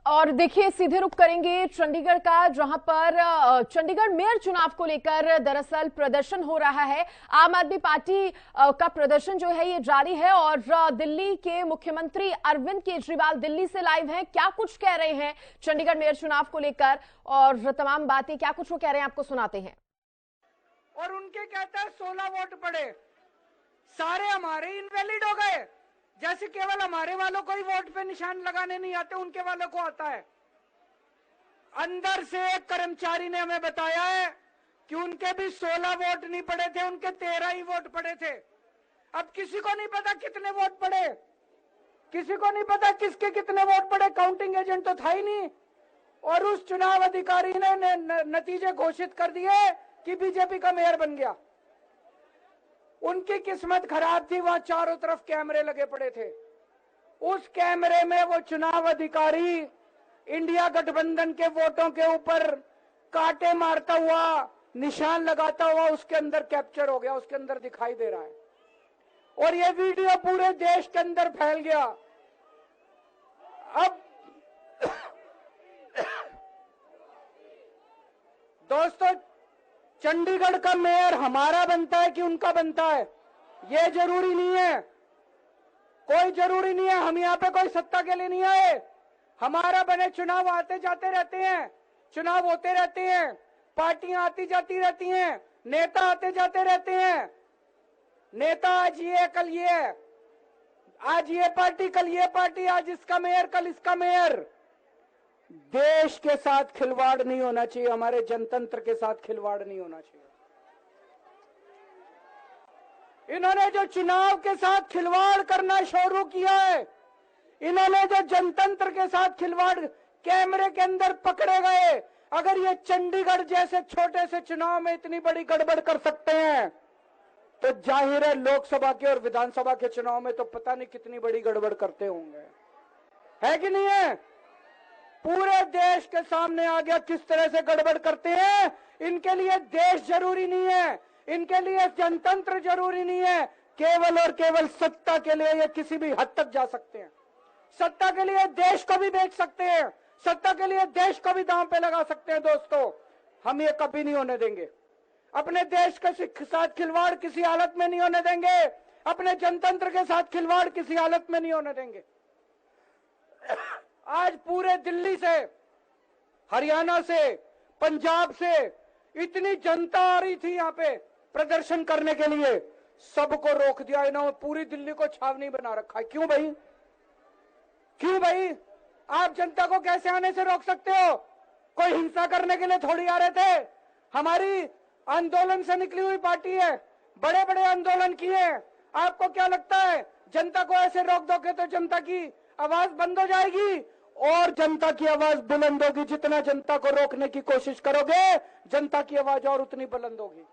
और देखिए सीधे रुख करेंगे चंडीगढ़ का, जहां पर चंडीगढ़ मेयर चुनाव को लेकर दरअसल प्रदर्शन हो रहा है। आम आदमी पार्टी का प्रदर्शन जो है ये जारी है और दिल्ली के मुख्यमंत्री अरविंद केजरीवाल दिल्ली से लाइव हैं। क्या कुछ कह रहे हैं चंडीगढ़ मेयर चुनाव को लेकर और तमाम बातें क्या कुछ वो कह रहे हैं आपको सुनाते हैं। और उनके कहते हैं 16 वोट पड़े, सारे हमारे इनवैलिड हो गए। जैसे केवल हमारे वालों को ही वोट पे निशान लगाने नहीं आते, उनके वालों को आता है। अंदर से एक कर्मचारी ने हमें बताया है कि उनके भी 16 वोट नहीं पड़े थे, उनके 13 ही वोट पड़े थे। अब किसी को नहीं पता कितने वोट पड़े, किसी को नहीं पता किसके कितने वोट पड़े, काउंटिंग एजेंट तो था ही नहीं। और उस चुनाव अधिकारी ने नतीजे घोषित कर दिए कि बीजेपी का मेयर बन गया। उनकी किस्मत खराब थी, वहां चारों तरफ कैमरे लगे पड़े थे। उस कैमरे में वो चुनाव अधिकारी इंडिया गठबंधन के वोटों के ऊपर कांटे मारता हुआ, निशान लगाता हुआ उसके अंदर कैप्चर हो गया, उसके अंदर दिखाई दे रहा है। और ये वीडियो पूरे देश के अंदर फैल गया। अब दोस्तों, चंडीगढ़ का मेयर हमारा बनता है कि उनका बनता है, ये जरूरी नहीं है, कोई जरूरी नहीं है। हम यहाँ पे कोई सत्ता के लिए नहीं आए। हमारा बने चुनाव आते जाते रहते हैं, चुनाव होते रहते हैं, पार्टियां आती जाती रहती हैं, नेता आते जाते रहते हैं। नेता आज ये कल ये, आज ये पार्टी कल ये पार्टी, आज इसका मेयर कल इसका मेयर। देश के साथ खिलवाड़ नहीं होना चाहिए, हमारे जनतंत्र के साथ खिलवाड़ नहीं होना चाहिए। इन्होंने जो चुनाव के साथ खिलवाड़ करना शुरू किया है, इन्होंने जो जनतंत्र के साथ खिलवाड़ कैमरे के अंदर पकड़े गए, अगर ये चंडीगढ़ जैसे छोटे से चुनाव में इतनी बड़ी गड़बड़ कर सकते हैं तो जाहिर है लोकसभा के और विधानसभा के चुनाव में तो पता नहीं कितनी बड़ी गड़बड़ करते होंगे, है कि नहीं है। पूरे देश के सामने आ गया किस तरह से गड़बड़ करते हैं। इनके लिए देश जरूरी नहीं है, इनके लिए जनतंत्र जरूरी नहीं है, केवल और केवल सत्ता के लिए ये किसी भी हद तक जा सकते हैं। सत्ता के लिए देश को भी बेच सकते हैं, सत्ता के लिए देश को भी दांव पे लगा सकते हैं। दोस्तों, हम ये कभी नहीं होने देंगे। अपने देश के साथ खिलवाड़ किसी हालत में नहीं होने देंगे, अपने जनतंत्र के साथ खिलवाड़ किसी हालत में नहीं होने देंगे। आज पूरे दिल्ली से, हरियाणा से, पंजाब से इतनी जनता आ रही थी यहाँ पे प्रदर्शन करने के लिए, सबको रोक दिया इन्होंने। पूरी दिल्ली को छावनी बना रखा है। क्यों भाई, क्यों भाई? आप जनता को कैसे आने से रोक सकते हो? कोई हिंसा करने के लिए थोड़ी आ रहे थे। हमारी आंदोलन से निकली हुई पार्टी है, बड़े बड़े आंदोलन किए। आपको क्या लगता है जनता को ऐसे रोक दोगे तो जनता की आवाज बंद हो जाएगी और जनता की आवाज बुलंद होगी? जितना जनता को रोकने की कोशिश करोगे, जनता की आवाज और उतनी बुलंद होगी।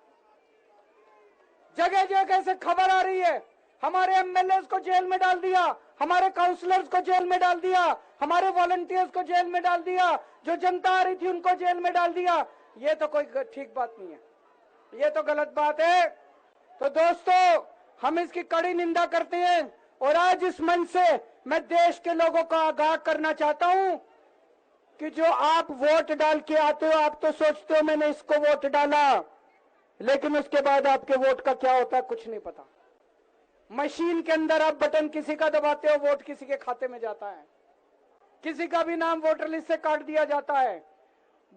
जगह जगह से खबर आ रही है, हमारे एमएलए को जेल में डाल दिया, हमारे काउंसलर्स को जेल में डाल दिया, हमारे वॉलंटियर्स को जेल में डाल दिया, जो जनता आ रही थी उनको जेल में डाल दिया। ये तो कोई ठीक बात नहीं है, ये तो गलत बात है। तो दोस्तों, हम इसकी कड़ी निंदा करते हैं और आज इस मंच से मैं देश के लोगों को आगाह करना चाहता हूं कि जो आप वोट डाल के आते हो, आप तो सोचते हो मैंने इसको वोट डाला, लेकिन उसके बाद आपके वोट का क्या होता है कुछ नहीं पता। मशीन के अंदर आप बटन किसी का दबाते हो, वोट किसी के खाते में जाता है, किसी का भी नाम वोटर लिस्ट से काट दिया जाता है।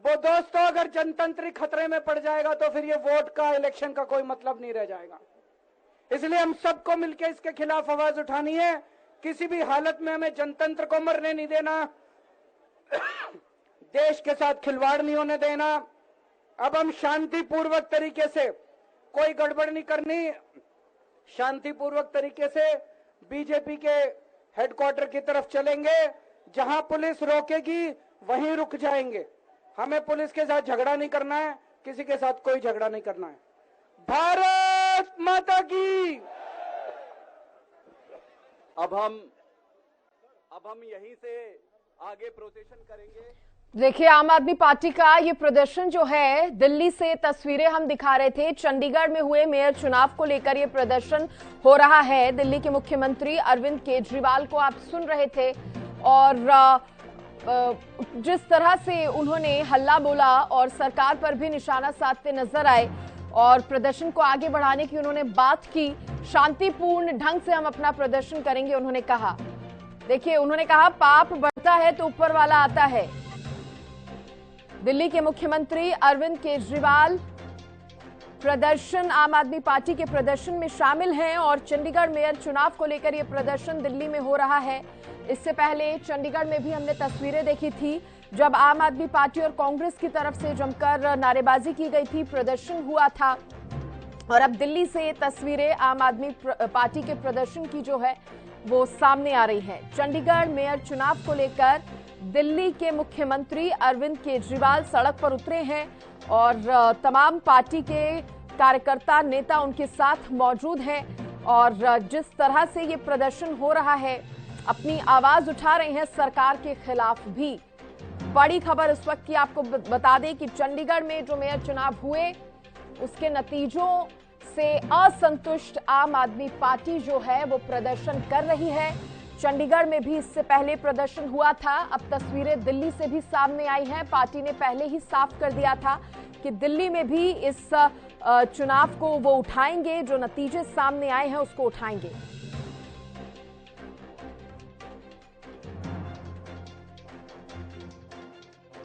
वो दोस्तों, अगर जनतंत्र खतरे में पड़ जाएगा तो फिर ये वोट का, इलेक्शन का कोई मतलब नहीं रह जाएगा। इसलिए हम सबको मिलकर इसके खिलाफ आवाज उठानी है। किसी भी हालत में हमें जनतंत्र को मरने नहीं देना, देश के साथ खिलवाड़ नहीं होने देना। अब हम शांतिपूर्वक तरीके से, कोई गड़बड़ नहीं करनी, शांतिपूर्वक तरीके से बीजेपी के हेडक्वार्टर की तरफ चलेंगे। जहां पुलिस रोकेगी वहीं रुक जाएंगे। हमें पुलिस के साथ झगड़ा नहीं करना है, किसी के साथ कोई झगड़ा नहीं करना है। भारत माता की। अब हम यहीं से आगे प्रोसेशन करेंगे। देखिए, आम आदमी पार्टी का ये प्रदर्शन जो है, दिल्ली से तस्वीरें हम दिखा रहे थे, चंडीगढ़ में हुए मेयर चुनाव को लेकर ये प्रदर्शन हो रहा है। दिल्ली के मुख्यमंत्री अरविंद केजरीवाल को आप सुन रहे थे और जिस तरह से उन्होंने हल्ला बोला और सरकार पर भी निशाना साधते नजर आए और प्रदर्शन को आगे बढ़ाने की उन्होंने बात की, शांतिपूर्ण ढंग से हम अपना प्रदर्शन करेंगे उन्होंने कहा। देखिए, उन्होंने कहा पाप बढ़ता है तो ऊपर वाला आता है। दिल्ली के मुख्यमंत्री अरविंद केजरीवाल प्रदर्शन, आम आदमी पार्टी के प्रदर्शन में शामिल हैं और चंडीगढ़ मेयर चुनाव को लेकर यह प्रदर्शन दिल्ली में हो रहा है। इससे पहले चंडीगढ़ में भी हमने तस्वीरें देखी थी जब आम आदमी पार्टी और कांग्रेस की तरफ से जमकर नारेबाजी की गई थी, प्रदर्शन हुआ था। और अब दिल्ली से तस्वीरें आम आदमी पार्टी के प्रदर्शन की जो है वो सामने आ रही है। चंडीगढ़ मेयर चुनाव को लेकर दिल्ली के मुख्यमंत्री अरविंद केजरीवाल सड़क पर उतरे हैं और तमाम पार्टी के कार्यकर्ता नेता उनके साथ मौजूद हैं और जिस तरह से ये प्रदर्शन हो रहा है, अपनी आवाज उठा रहे हैं सरकार के खिलाफ भी। बड़ी खबर इस वक्त की आपको बता दें कि चंडीगढ़ में जो मेयर चुनाव हुए उसके नतीजों से असंतुष्ट आम आदमी पार्टी जो है वो प्रदर्शन कर रही है। चंडीगढ़ में भी इससे पहले प्रदर्शन हुआ था, अब तस्वीरें दिल्ली से भी सामने आई हैं। पार्टी ने पहले ही साफ कर दिया था कि दिल्ली में भी इस चुनाव को वो उठाएंगे, जो नतीजे सामने आए हैं उसको उठाएंगे।